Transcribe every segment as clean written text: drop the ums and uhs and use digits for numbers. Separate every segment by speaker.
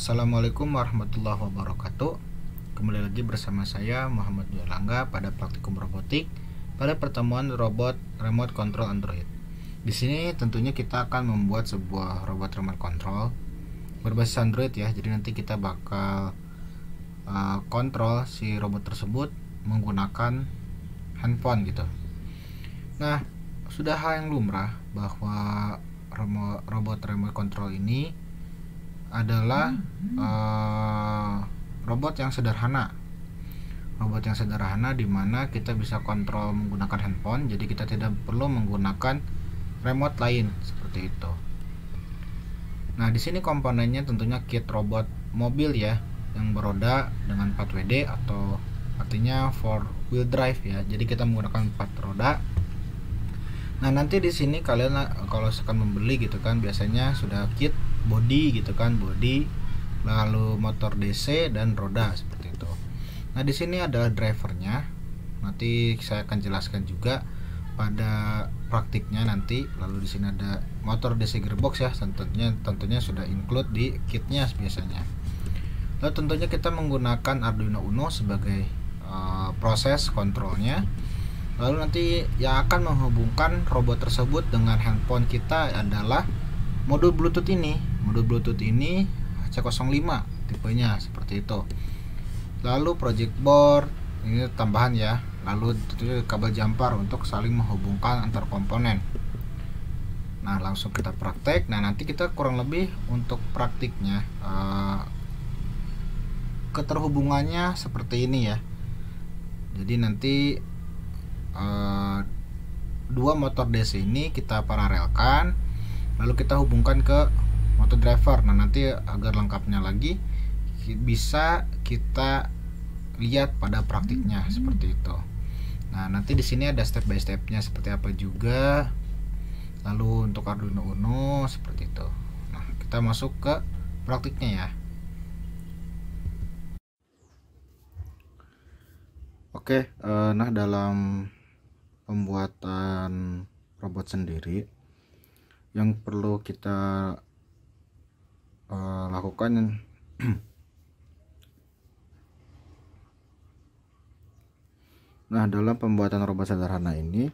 Speaker 1: Assalamualaikum warahmatullahi wabarakatuh. Kembali lagi bersama saya Muhammad Yolangga pada praktikum robotik pada pertemuan robot remote control Android. Di sini tentunya kita akan membuat sebuah robot remote control berbasis Android ya. Jadi nanti kita bakal kontrol si robot tersebut menggunakan handphone gitu. Nah, sudah hal yang lumrah bahwa robot remote control ini adalah robot yang sederhana. Robot yang sederhana di mana kita bisa kontrol menggunakan handphone, jadi kita tidak perlu menggunakan remote lain seperti itu. Nah, di sini komponennya tentunya kit robot mobil ya, yang beroda dengan 4WD atau artinya 4 wheel drive ya. Jadi kita menggunakan 4 roda. Nah, nanti di sini kalian kalau akan membeli gitu kan, biasanya sudah kit body gitu kan, body, lalu motor DC dan roda seperti itu. Nah, di sini adalah drivernya. Nanti saya akan jelaskan juga pada praktiknya nanti. Lalu di sini ada motor DC gearbox ya, tentunya sudah include di kitnya biasanya. Lalu tentunya kita menggunakan Arduino Uno sebagai proses kontrolnya. Lalu nanti yang akan menghubungkan robot tersebut dengan handphone kita adalah modul Bluetooth ini. Modul Bluetooth ini HC05 tipenya seperti itu. Lalu project board ini tambahan ya. Lalu tentunya kabel jumper untuk saling menghubungkan antar komponen. Nah, langsung kita praktek. Nah, nanti kita kurang lebih untuk praktiknya keterhubungannya seperti ini ya. Jadi nanti dua motor DC ini kita paralelkan, lalu kita hubungkan ke motor driver. Nah, nanti agar lengkapnya lagi bisa kita lihat pada praktiknya seperti itu. Nah, nanti di sini ada step by stepnya seperti apa juga. Lalu untuk Arduino Uno seperti itu. Nah, kita masuk ke praktiknya ya. Oke, nah dalam pembuatan robot sendiri yang perlu kita lakukan nah dalam pembuatan robot sederhana ini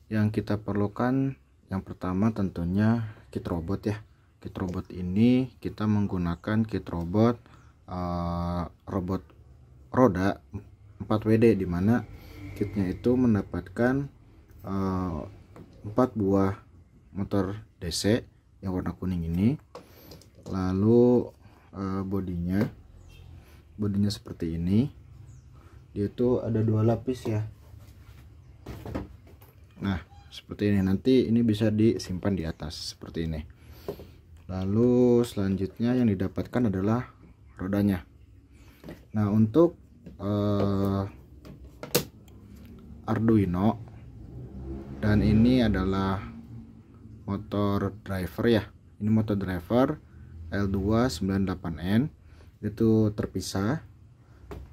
Speaker 1: yang kita perlukan yang pertama tentunya kit robot ya. Kit robot ini kita menggunakan kit robot robot roda 4WD, dimana kitnya itu mendapatkan 4 buah motor DC yang warna kuning ini. Lalu bodinya seperti ini. Dia itu ada 2 lapis ya. Nah, seperti ini. Nanti ini bisa disimpan di atas seperti ini. Lalu selanjutnya yang didapatkan adalah rodanya. Nah, untuk Arduino, dan ini adalah motor driver ya. Ini motor driver L298N, itu terpisah.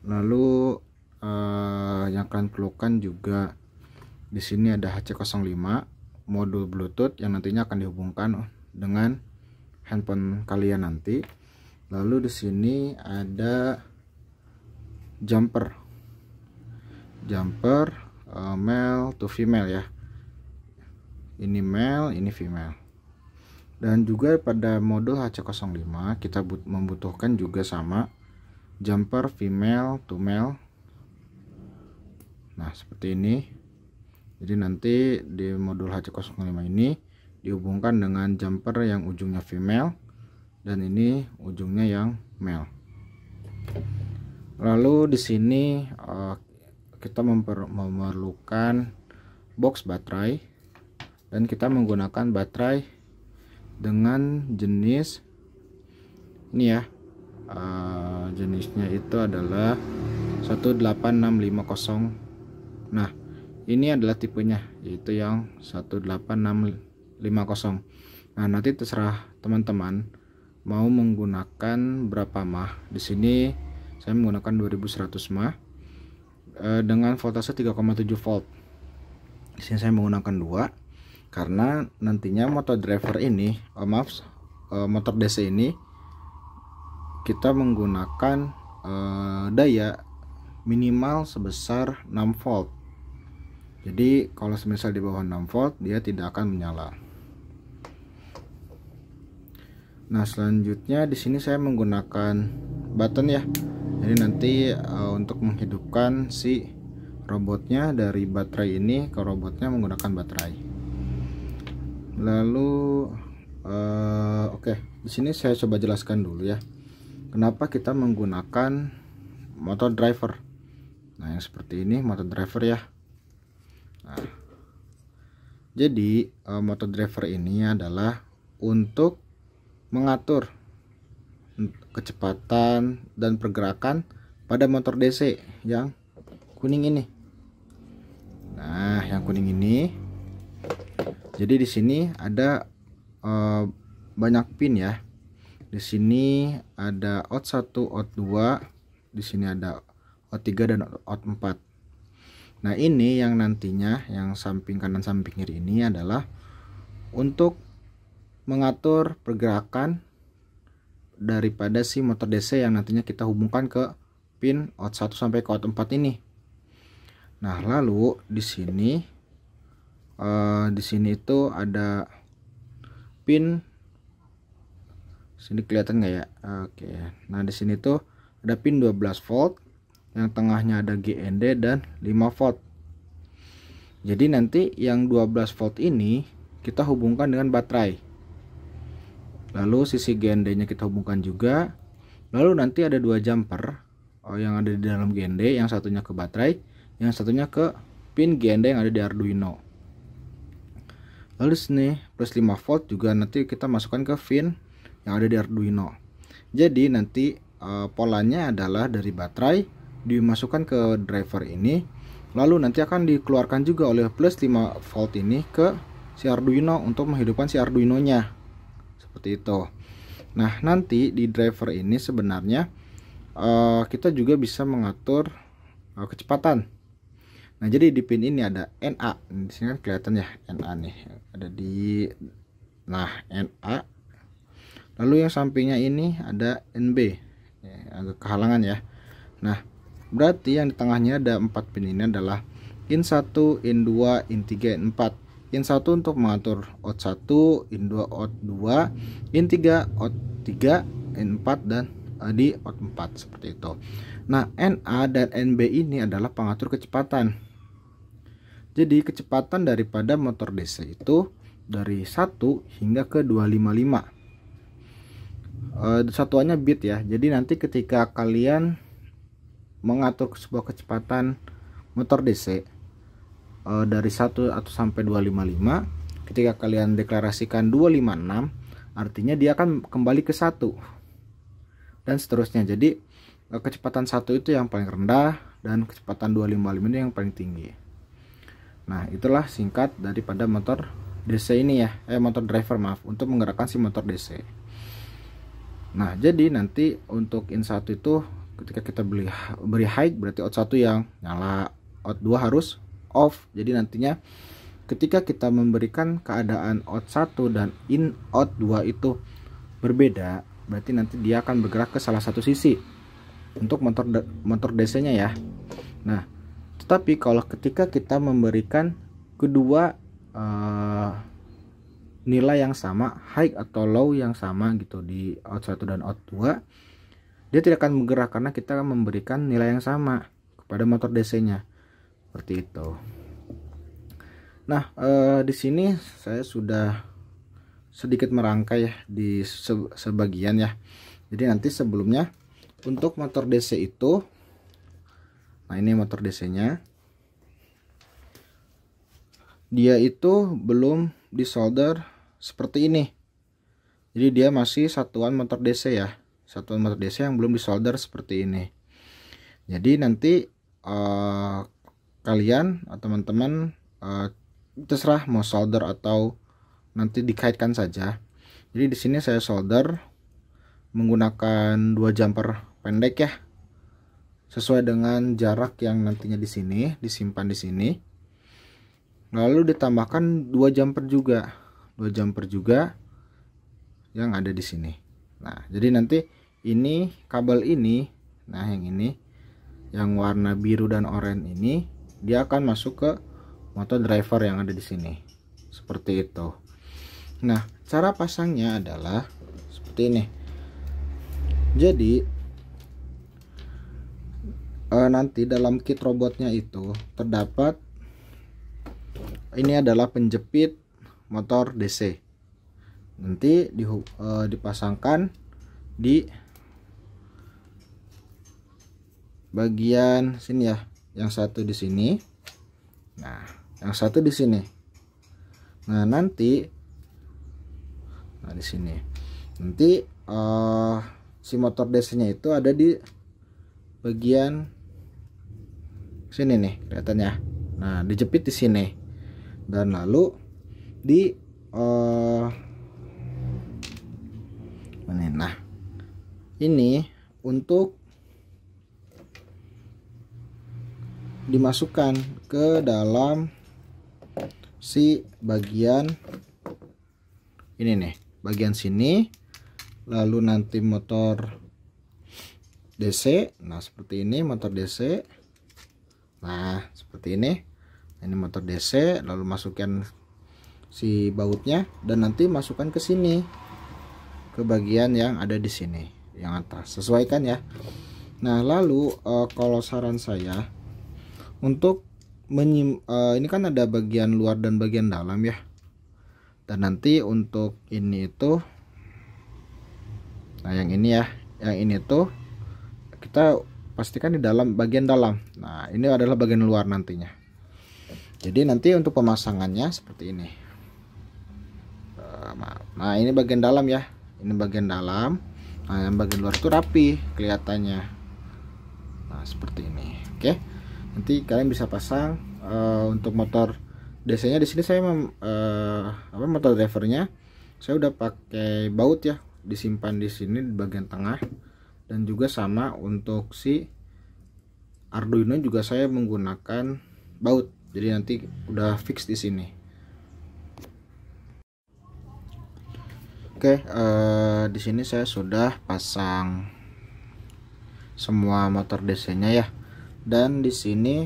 Speaker 1: Lalu yang kalian perlukan juga di sini ada HC05 modul Bluetooth yang nantinya akan dihubungkan dengan handphone kalian nanti. Lalu di sini ada jumper male to female ya. Ini male, ini female. Dan juga pada modul HC05 kita membutuhkan juga sama jumper female to male. Nah, seperti ini. Jadi nanti di modul HC05 ini dihubungkan dengan jumper yang ujungnya female dan ini ujungnya yang male. Lalu di sini kita memerlukan box baterai, dan kita menggunakan baterai dengan jenis ini ya. Jenisnya itu adalah 18650. Nah, ini adalah tipenya, yaitu yang 18650. Nah, nanti terserah teman-teman mau menggunakan berapa mah. Di sini saya menggunakan 2100 mah dengan voltase 3,7 volt. Di sini saya menggunakan 2 karena nantinya motor driver ini, motor DC ini kita menggunakan daya minimal sebesar 6 volt. Jadi kalau semisal di bawah 6 volt dia tidak akan menyala. Nah, selanjutnya di sini saya menggunakan button ya. Jadi nanti untuk menghidupkan si robotnya dari baterai ini ke robotnya menggunakan baterai. Lalu oke, di sini saya coba jelaskan dulu ya. Kenapa kita menggunakan motor driver. Nah, yang seperti ini motor driver ya. Nah, jadi motor driver ini adalah untuk mengatur kecepatan dan pergerakan pada motor DC yang kuning ini. Nah, yang kuning ini, jadi di sini ada banyak pin ya. Di sini ada out 1, out 2, di sini ada out 3 dan out 4. Nah, ini yang nantinya yang samping kanan samping kiri ini adalah untuk mengatur pergerakan daripada si motor DC yang nantinya kita hubungkan ke pin out 1 sampai ke out 4 ini. Nah, lalu di sini itu ada pin, sini kelihatan nggak ya? Oke. Nah, di sini tuh ada pin 12 volt, yang tengahnya ada GND dan 5 volt. Jadi nanti yang 12 volt ini kita hubungkan dengan baterai. Lalu sisi GND-nya kita hubungkan juga. Lalu nanti ada 2 jumper yang ada di dalam GND, yang satunya ke baterai, yang satunya ke pin GND yang ada di Arduino. Lalu sini plus 5 volt juga nanti kita masukkan ke pin yang ada di Arduino. Jadi nanti polanya adalah dari baterai dimasukkan ke driver ini, lalu nanti akan dikeluarkan juga oleh plus 5 volt ini ke si Arduino untuk menghidupkan si Arduino nya. Seperti itu. Nah, nanti di driver ini sebenarnya kita juga bisa mengatur kecepatan. Nah, jadi di pin ini ada NA. Di sini kan kelihatan ya NA nih. Ada di NA. Lalu yang sampingnya ini ada NB. Ya, agak kehalangan ya. Nah, berarti yang di tengahnya ada 4 pin ini adalah in 1, in 2, in 3, in 4. In 1 untuk mengatur out 1, in 2 out 2, in 3 out 3, in 4 dan di out 4 seperti itu. Nah, NA dan NB ini adalah pengatur kecepatan. Jadi kecepatan daripada motor DC itu dari 1 hingga ke 255. Satuannya bit ya. Jadi nanti ketika kalian mengatur sebuah kecepatan motor DC dari 1 atau sampai 255, ketika kalian deklarasikan 256, artinya dia akan kembali ke 1 dan seterusnya. Jadi kecepatan 1 itu yang paling rendah dan kecepatan 255 ini yang paling tinggi. Nah, itulah singkat daripada motor DC ini ya, motor driver maaf, untuk menggerakkan si motor DC. Nah, jadi nanti untuk in 1 itu ketika kita beri high berarti out 1 yang nyala, out 2 harus off. Jadi nantinya ketika kita memberikan keadaan out 1 dan in out 2 itu berbeda, berarti nanti dia akan bergerak ke salah satu sisi untuk motor DC nya ya. Nah, tetapi kalau ketika kita memberikan kedua nilai yang sama, high atau low yang sama gitu di out 1 dan out 2, dia tidak akan bergerak karena kita memberikan nilai yang sama kepada motor DC nya. Seperti itu. Nah, di sini saya sudah sedikit merangkai ya di sebagian ya. Jadi nanti sebelumnya untuk motor DC itu, nah ini motor DC nya, dia itu belum disolder seperti ini. Jadi dia masih satuan motor DC ya, satuan motor DC yang belum disolder seperti ini. Jadi nanti kalian atau teman-teman terserah mau solder atau nanti dikaitkan saja. Jadi di sini saya solder menggunakan 2 jumper pendek ya, sesuai dengan jarak yang nantinya di sini disimpan di sini. Lalu ditambahkan 2 jumper juga yang ada di sini. Nah, jadi nanti ini kabel ini, nah yang ini yang warna biru dan oranye ini dia akan masuk ke motor driver yang ada di sini seperti itu. Nah cara pasangnya adalah seperti ini. Jadi nanti dalam kit robotnya itu terdapat ini adalah penjepit motor DC, nanti dipasangkan di bagian sini ya, yang satu di sini, nah yang satu di sini, nah nanti di sini nanti si motor DC nya itu ada di bagian sini nih kelihatannya. Nah dijepit di sini dan lalu di nah ini untuk dimasukkan ke dalam si bagian ini nih, bagian sini, lalu nanti motor DC. Nah seperti ini motor DC, nah seperti ini motor DC, lalu masukkan si bautnya dan nanti masukkan ke sini, ke bagian yang ada di sini yang atas, sesuaikan ya. Nah lalu kalau saran saya untuk ini kan ada bagian luar dan bagian dalam ya, dan nanti untuk ini itu, nah yang ini ya, yang ini tuh kita pastikan di dalam bagian dalam. Nah ini adalah bagian luar nantinya. Jadi nanti untuk pemasangannya seperti ini. Nah ini bagian dalam ya, ini bagian dalam. Nah yang bagian luar itu rapi kelihatannya. Nah seperti ini. Oke, nanti kalian bisa pasang untuk motor DC nya di sini. Saya motor drivernya saya udah pakai baut ya, disimpan di sini di bagian tengah, dan juga sama untuk si Arduino juga saya menggunakan baut, jadi nanti udah fix di sini. Oke, di sini saya sudah pasang semua motor DC-nya ya, dan di sini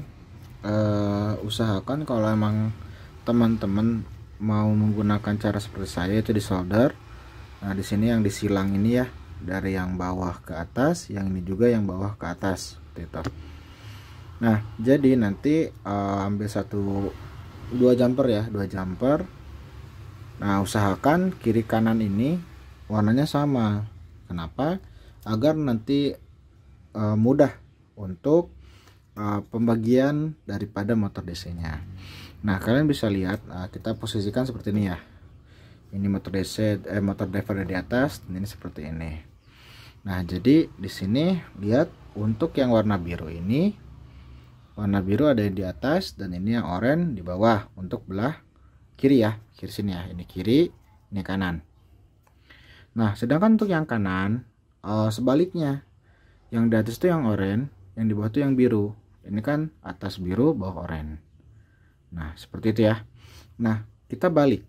Speaker 1: usahakan kalau emang teman-teman mau menggunakan cara seperti saya, itu di solder. Nah di sini yang disilang ini ya, dari yang bawah ke atas, yang ini juga yang bawah ke atas seperti itu. Nah jadi nanti ambil 2 jumper ya, 2 jumper. Nah usahakan kiri kanan ini warnanya sama. Kenapa? Agar nanti mudah untuk pembagian daripada motor DC nya. Nah kalian bisa lihat, kita posisikan seperti ini ya. Ini motor DC, motor driver di atas, dan ini seperti ini. Nah jadi di sini lihat, untuk yang warna biru ini, warna biru ada di atas, dan ini yang oranye di bawah untuk belah kiri ya, kiri sini ya, ini kiri, ini kanan. Nah sedangkan untuk yang kanan sebaliknya, yang di atas itu yang oranye, yang di bawah itu yang biru. Ini kan atas biru, bawah oranye. Nah seperti itu ya. Nah kita balik,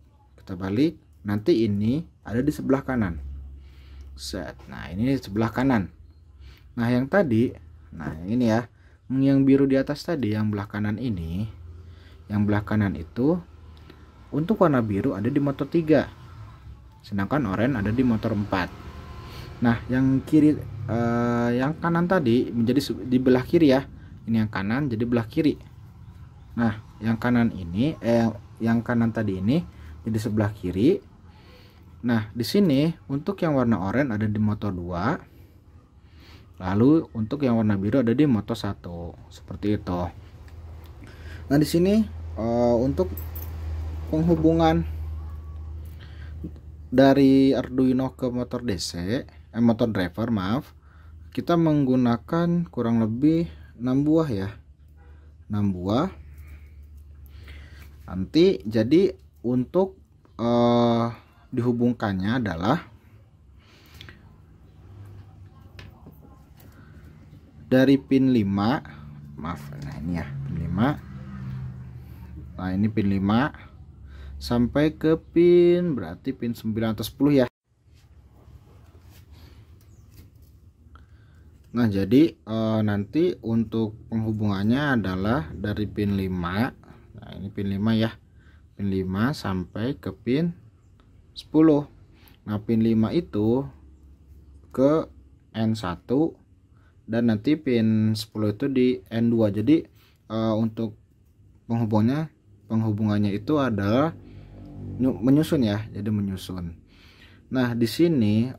Speaker 1: nanti ini ada di sebelah kanan. Set. Nah ini di sebelah kanan. Nah yang tadi, nah ini ya, yang biru di atas tadi, yang belah kanan ini, yang belah kanan itu untuk warna biru ada di motor 3, sedangkan oranye ada di motor 4. Nah yang kiri, yang kanan tadi menjadi di belah kiri ya, ini yang kanan jadi belah kiri. Nah yang kanan ini, yang kanan tadi ini jadi sebelah kiri. Nah di sini untuk yang warna oranye ada di motor 2, lalu untuk yang warna biru ada di motor 1, seperti itu. Nah di sini untuk penghubungan dari Arduino ke motor DC, motor driver maaf, kita menggunakan kurang lebih 6 buah ya, 6 buah. Nanti jadi untuk dihubungkannya adalah dari pin 5, maaf, nah ini ya pin 5. Nah ini pin 5 sampai ke pin, berarti pin 9 atau 10 ya. Nah, jadi nanti untuk penghubungannya adalah dari pin 5. Nah, ini pin 5 ya. Pin 5 sampai ke pin 10. Nah, pin 5 itu ke N1 dan nanti pin 10 itu di N2. Jadi untuk penghubungannya itu adalah menyusun ya. Jadi menyusun. Nah, di sini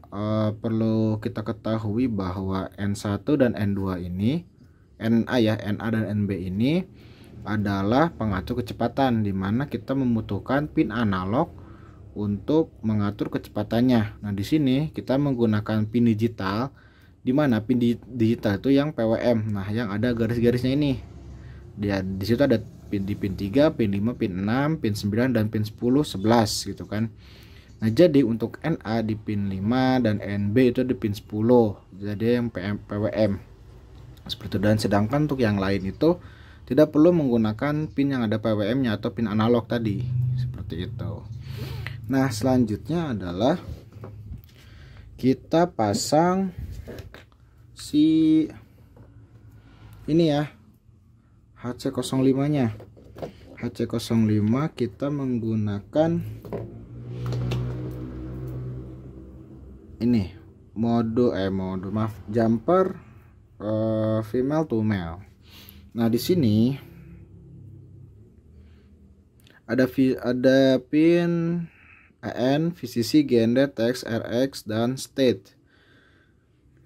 Speaker 1: perlu kita ketahui bahwa N1 dan N2 ini, NA ya, NA dan NB ini adalah pengatur kecepatan, di mana kita membutuhkan pin analog untuk mengatur kecepatannya. Nah, di sini kita menggunakan pin digital, di mana pin digital itu yang PWM. Nah, yang ada garis-garisnya ini. Di situ ada pin 3, pin 5, pin 6, pin 9 dan pin 10, 11 gitu kan. Nah, jadi untuk NA di pin 5 dan NB itu di pin 10. Jadi yang PWM. Seperti itu. Dan sedangkan untuk yang lain itu tidak perlu menggunakan pin yang ada PWM-nya atau pin analog tadi. Seperti itu. Nah, selanjutnya adalah kita pasang si ini ya, HC05-nya. HC05 kita menggunakan ini jumper female to male. Nah, di sini ada pin AN, VCC, GND, TX, RX dan state.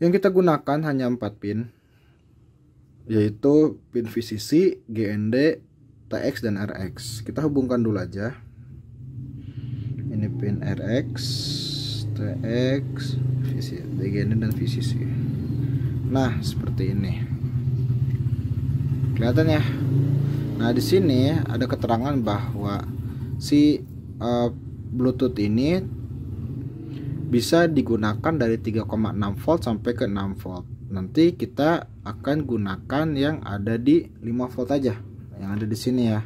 Speaker 1: Yang kita gunakan hanya 4 pin, yaitu pin VCC, GND, TX dan RX. Kita hubungkan dulu aja. Ini pin RX, TX, GND dan VCC. Nah, seperti ini. Kelihatan ya. Nah, di sini ada keterangan bahwa si Bluetooth ini bisa digunakan dari 3,6 volt sampai ke 6 volt. Nanti kita akan gunakan yang ada di 5 volt aja, yang ada di sini ya.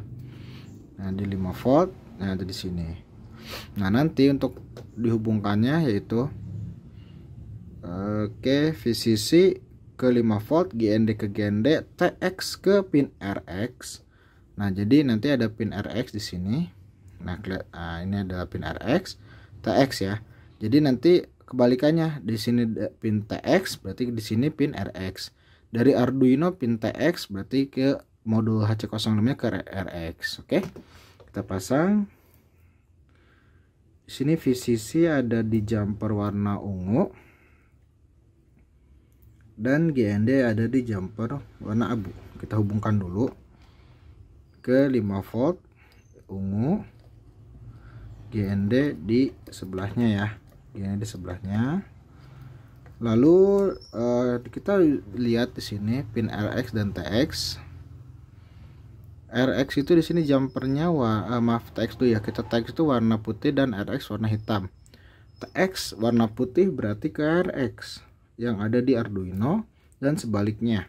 Speaker 1: Nah, di 5 volt, yang ada di sini. Nah, nanti untuk dihubungkannya yaitu VCC ke 5 volt, GND ke GND, TX ke pin RX. Nah, jadi nanti ada pin RX di sini. Nah, ini adalah pin RX, TX ya. Jadi nanti kebalikannya, di sini pin TX berarti di sini pin RX. Dari Arduino pin TX berarti ke modul HC05-nya ke RX. Oke. Kita pasang. Di sini VCC ada di jumper warna ungu dan GND ada di jumper warna abu. Kita hubungkan dulu ke 5 volt ungu, GND di sebelahnya ya, GND di sebelahnya. Lalu kita lihat di sini pin RX dan TX. RX itu di sini jumpernya TX tuh ya, kita TX itu warna putih dan RX warna hitam. TX warna putih berarti ke RX yang ada di Arduino dan sebaliknya.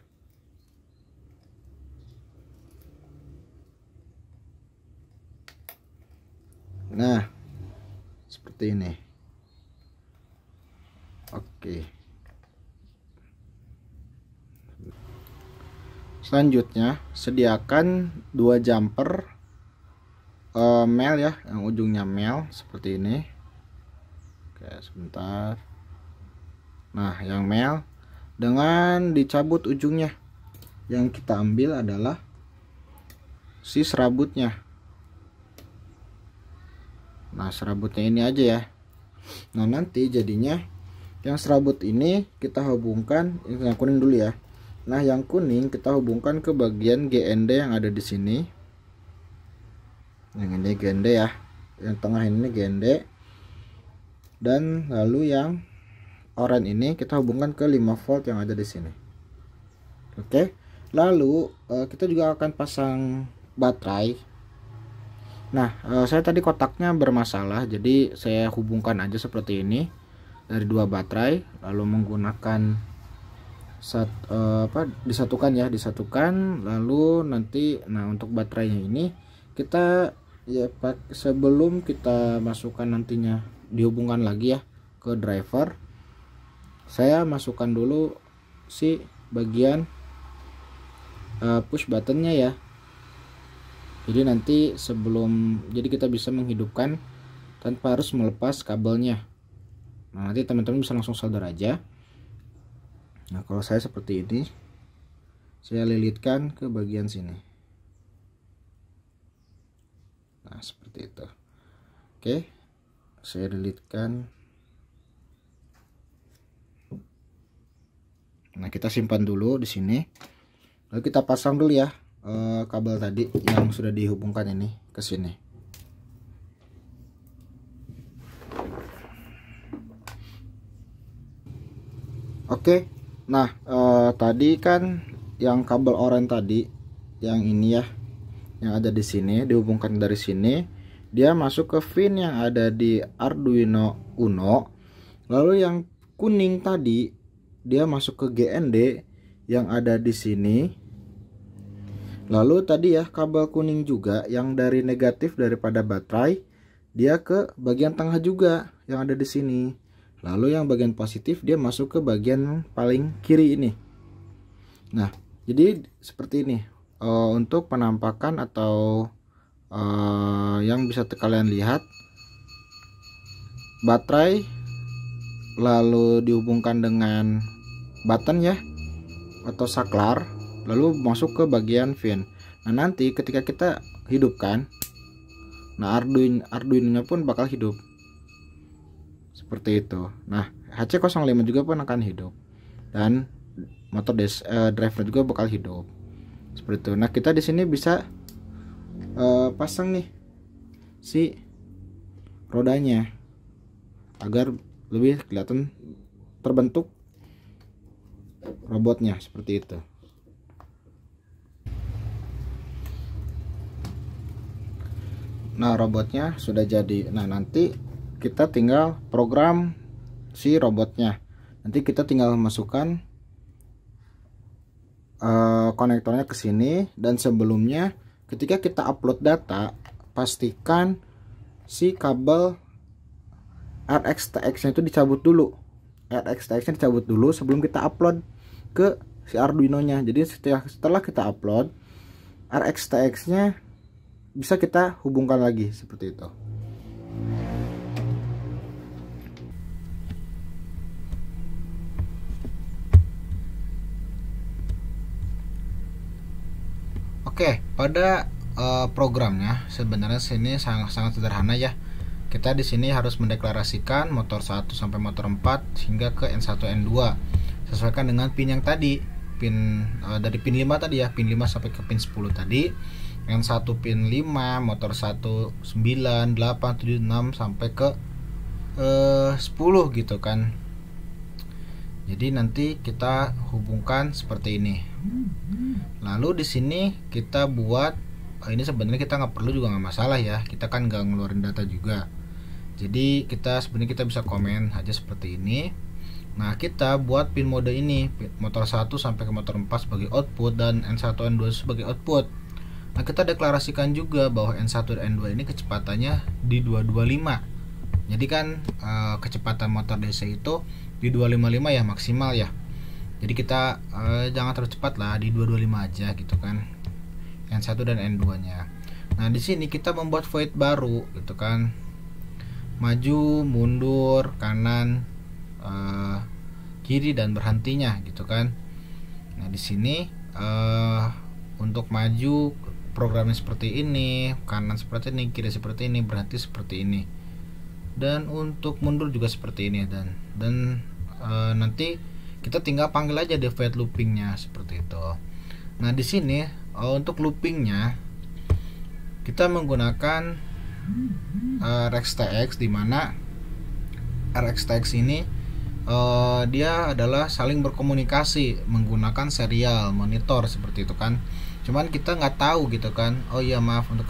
Speaker 1: Nah, seperti ini. Oke. Selanjutnya, sediakan 2 jumper male ya, yang ujungnya male seperti ini. Oke, sebentar. Nah, yang male dengan dicabut ujungnya. Yang kita ambil adalah si serabutnya. Nah, serabutnya ini aja ya. Nah, nanti jadinya yang serabut ini kita hubungkan, yang kuning dulu ya. Nah, yang kuning kita hubungkan ke bagian GND yang ada di sini. Yang ini GND ya. Yang tengah ini GND. Dan lalu yang oranye ini kita hubungkan ke 5 volt yang ada di sini. Oke. Lalu kita juga akan pasang baterai. Nah, saya tadi kotaknya bermasalah, jadi saya hubungkan aja seperti ini dari 2 baterai, lalu menggunakan disatukan ya, lalu nanti, nah untuk baterainya ini kita ya sebelum kita masukkan nantinya dihubungkan lagi ya ke driver, saya masukkan dulu si bagian push buttonnya ya. Jadi nanti jadi kita bisa menghidupkan tanpa harus melepas kabelnya. Nah, nanti teman-teman bisa langsung solder aja. Nah, kalau saya seperti ini, saya lilitkan ke bagian sini. Nah, seperti itu. Oke, saya lilitkan. Nah, kita simpan dulu di sini. Lalu kita pasang dulu ya kabel tadi yang sudah dihubungkan ini ke sini. Oke. Nah, tadi kan yang kabel oranye tadi, yang ini ya, yang ada di sini dihubungkan dari sini, dia masuk ke pin yang ada di Arduino Uno. Lalu yang kuning tadi dia masuk ke GND yang ada di sini. Lalu tadi ya kabel kuning juga yang dari negatif daripada baterai, dia ke bagian tengah juga yang ada di sini. Lalu yang bagian positif dia masuk ke bagian paling kiri ini. Nah, jadi seperti ini untuk penampakan atau yang bisa kalian lihat, baterai lalu dihubungkan dengan button ya atau saklar, lalu masuk ke bagian pin. Nah, nanti ketika kita hidupkan, nah Arduino-nya pun bakal hidup seperti itu. Nah, HC05 juga pun akan hidup, dan motor drive juga bakal hidup seperti itu. Nah, kita di sini bisa pasang nih si rodanya agar lebih kelihatan terbentuk robotnya seperti itu. Nah, robotnya sudah jadi. Nah, nanti kita tinggal program si robotnya. Nanti kita tinggal masukkan konektornya ke sini, dan sebelumnya ketika kita upload data, pastikan si kabel RX-TX nya itu dicabut dulu. RX-TX nya dicabut dulu sebelum kita upload ke si Arduino nya. Jadi setelah kita upload, RX-TX nya bisa kita hubungkan lagi seperti itu. Oke, pada programnya sebenarnya sini sangat sederhana ya. Kita di sini harus mendeklarasikan motor 1 sampai motor 4 hingga ke N1 N2 sesuaikan dengan pin yang tadi. Pin dari pin 5 tadi ya, pin 5 sampai ke pin 10 tadi. N1 pin 5, motor 1 9, 8, 7, 6 sampai ke 10 gitu kan. Jadi nanti kita hubungkan seperti ini. Lalu di sini kita buat ini sebenarnya kita nggak perlu juga nggak masalah ya. Kita kan nggak ngeluarin data juga. Jadi sebenarnya kita bisa komen aja seperti ini. Nah, kita buat pin mode ini, motor 1 sampai ke motor 4 sebagai output dan N1 N2 sebagai output. Nah, kita deklarasikan juga bahwa N1 dan N2 ini kecepatannya di 225. Jadi kan kecepatan motor DC itu di 255 ya maksimal ya. Jadi kita jangan terlalu cepat lah, di 225 aja gitu kan. N1 dan N2 nya. Nah, di sini kita membuat void baru gitu kan. Maju, mundur, kanan, kiri dan berhentinya gitu kan. Nah, di sini untuk maju programnya seperti ini, kanan seperti ini, kiri seperti ini, berhenti seperti ini. Dan untuk mundur juga seperti ini, dan nanti kita tinggal panggil aja di void loopingnya seperti itu. Nah, di sini untuk loopingnya kita menggunakan RX-TX, di mana RX-TX ini dia adalah saling berkomunikasi menggunakan serial monitor seperti itu kan. Cuman kita nggak tahu gitu kan. Oh iya, maaf, untuk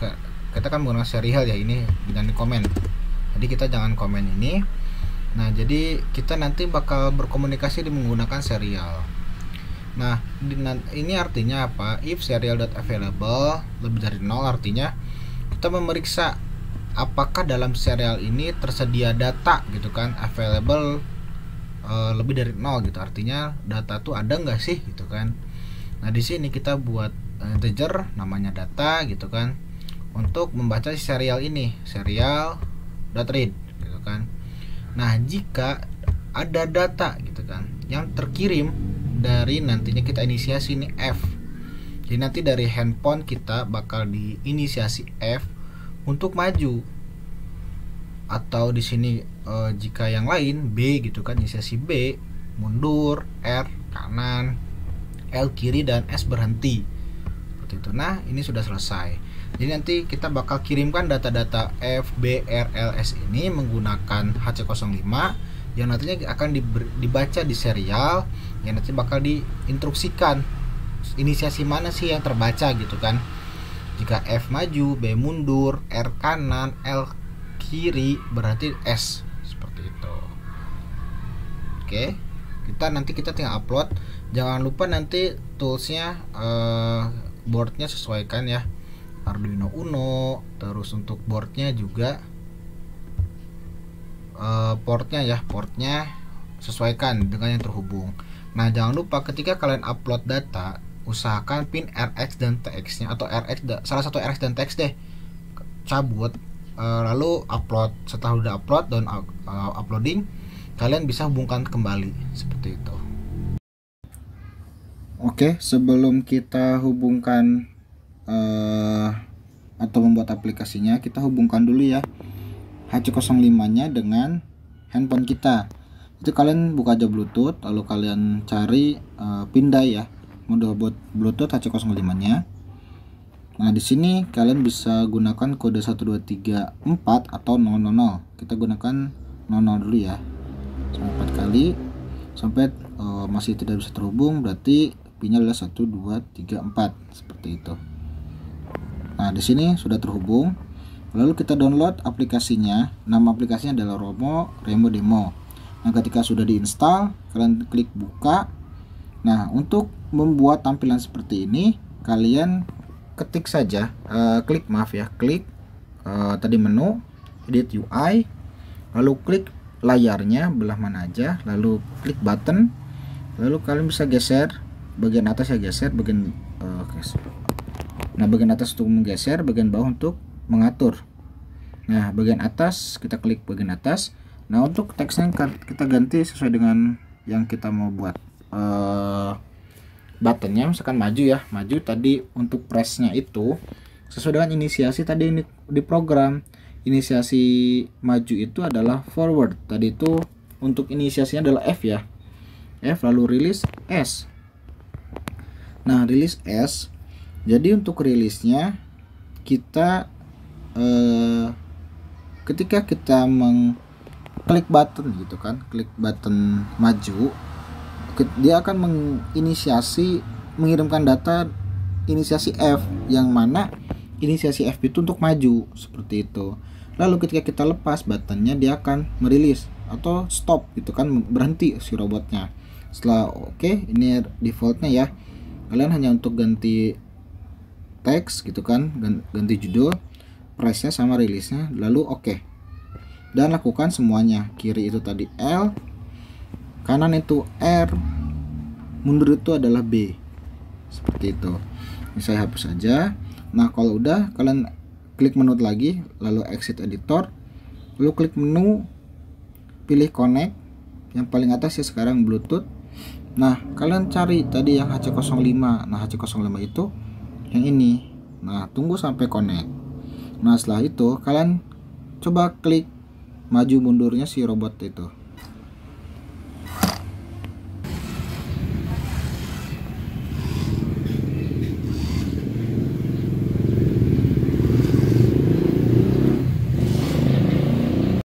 Speaker 1: kita kan menggunakan serial ya, ini jangan komen. Jadi kita jangan komen ini. Nah, jadi kita nanti bakal berkomunikasi menggunakan serial. Nah, ini artinya apa? If serial.available lebih dari 0, artinya kita memeriksa apakah dalam serial ini tersedia data gitu kan, available lebih dari 0 gitu, artinya data tuh ada nggak sih gitu kan. Nah di sini kita buat integer namanya data gitu kan, untuk membaca serial ini, serial .read gitu kan. Nah jika ada data gitu kan yang terkirim dari nantinya kita inisiasi ini F, jadi nanti dari handphone kita bakal diinisiasi F untuk maju, atau di sini jika yang lain B gitu kan, inisiasi B mundur, R kanan, L kiri, dan S berhenti seperti itu. Nah ini sudah selesai. Jadi nanti kita bakal kirimkan data-data F, B, R, L, S ini menggunakan HC05 yang nantinya akan dibaca di serial, yang nanti bakal diinstruksikan inisiasi mana sih yang terbaca gitu kan. Jika F maju, B mundur, R kanan, L kiri, berarti S, seperti itu. Oke, kita tinggal upload. Jangan lupa nanti toolsnya, boardnya sesuaikan ya, Arduino Uno. Terus untuk boardnya juga portnya sesuaikan dengan yang terhubung. Nah jangan lupa ketika kalian upload data, usahakan pin RX dan TX nya, atau salah satu RX dan TX deh, cabut, lalu upload. Setelah udah upload dan uploading, kalian bisa hubungkan kembali seperti itu. Oke, sebelum kita hubungkan atau membuat aplikasinya, kita hubungkan dulu ya HC05 nya dengan handphone kita. Itu kalian buka aja Bluetooth, lalu kalian cari pindai ya, model buat Bluetooth HC05 nya. Nah di sini kalian bisa gunakan kode 1234 atau 000. Kita gunakan 00 dulu ya, sampai 4 kali sampai masih tidak bisa terhubung, berarti pinnya adalah 1234 seperti itu. Nah di sini sudah terhubung. Lalu kita download aplikasinya. Nama aplikasinya adalah Remo Demo. Nah ketika sudah diinstal, kalian klik buka. Nah untuk membuat tampilan seperti ini, kalian ketik saja, klik tadi menu edit UI, lalu klik layarnya belah mana aja, lalu klik button, lalu kalian bisa geser bagian atas ya, geser bagian bagian atas untuk menggeser, bagian bawah untuk mengatur. Nah bagian atas kita klik bagian atas. Nah untuk teksnya kita ganti sesuai dengan yang kita mau buat. Buttonnya misalkan maju ya, maju tadi untuk pressnya itu sesuai dengan inisiasi tadi ini di program. Inisiasi maju itu adalah forward, tadi itu untuk inisiasinya adalah F ya, F, lalu release S. Nah release S, jadi untuk rilisnya kita ketika kita mengklik button gitu kan, klik button maju, dia akan mengirimkan data inisiasi F, yang mana inisiasi F itu untuk maju seperti itu. Lalu ketika kita lepas buttonnya, dia akan merilis atau stop gitu kan, berhenti si robotnya. Setelah oke, ini defaultnya ya, kalian hanya untuk ganti teks gitu kan, ganti judul, pressnya sama rilisnya, lalu oke, dan lakukan semuanya. Kiri itu tadi L, kanan itu R, mundur itu adalah B, seperti itu. Ini saya hapus saja. Nah kalau udah, kalian klik menu lagi, lalu exit editor, lalu klik menu, pilih connect yang paling atas ya sekarang Bluetooth. Nah kalian cari tadi yang HC05. Nah HC05 itu yang ini. Nah tunggu sampai connect. Nah setelah itu kalian coba klik maju mundurnya si robot itu.